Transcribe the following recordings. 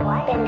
done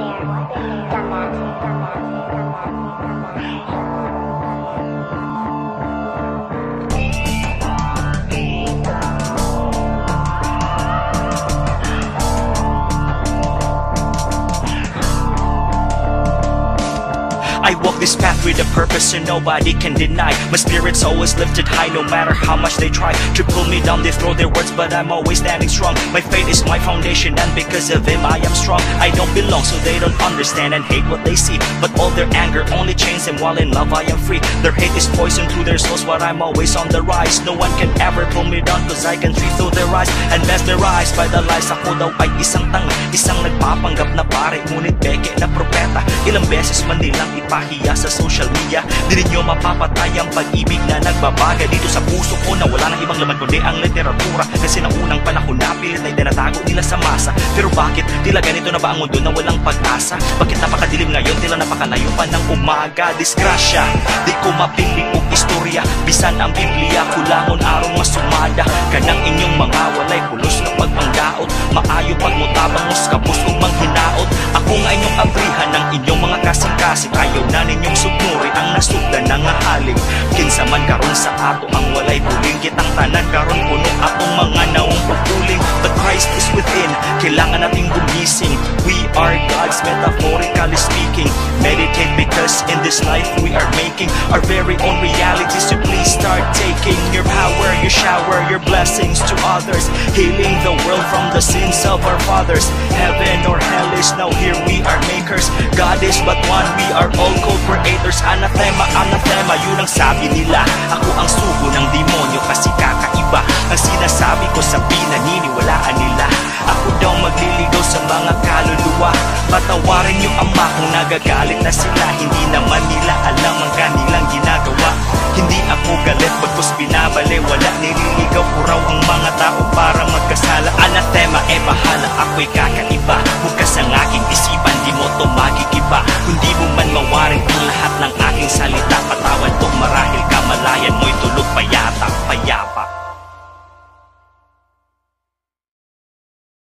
I walk this path with a purpose and nobody can deny. My spirit's always lifted high no matter how much they try to pull me down. They throw their words but I'm always standing strong. My faith is my foundation and because of him I am strong. I don't belong so they don't understand and hate what they see, but all their anger only chains them while in love I am free. Their hate is poison to their souls but I'm always on the rise. No one can ever pull me down cause I can see through their eyes and mesmerized by the lies. Ako daw ay isang tanga, isang nagpapanggap na pare ngunit peke na propeta. Ilang beses man nilang ipahiya sa social media, di ninyo mapapatay ang pag-ibig na nagbabaga dito sa puso ko na wala nang ibang laman kundi ang literatura. Kasi naunang panahon na pilit ay tinatago nila sa masa. Pero bakit tila ganito na ba ang mundo na walang pag-asa? Bakit napakadilim ngayon tila napakalayo pa ng umaga? Disgrasya, di ko mapiling og istorya, bisan ang Biblia kulangon arong masumada. Kanang inyong mga walay pulos na pagpangdaot, maayo pagmutabang mos kapos ug manghinaot. Ako nga inyong abrihan ng inyong mga kasing-kasing, ayaw na ninyong sugnuri ang nasugdan ng haling. Kinsa man karon sa ato ang walay buling, kitang tanan karon puno atong mga naong pupuling. But Christ is within, kailangan nating gumising. We are God's metaphorically speaking. Meditate because in this life we are making our very own reality. So please start taking your power, your shower, your blessings to others, healing the world from the sins of our fathers. Heaven or hell is now here, we are makers. God is but one, we are all co-creators. Anathema, anathema, yun ang sabi nila. Ako ang sugo ng demonyo kasi kakaiba ang sinasabi ko sa pinaniniwalaan nila. Ako daw magliligaw sa mga kaluluwa. Patawarin yung ama kung nagagalit na sila. Hindi na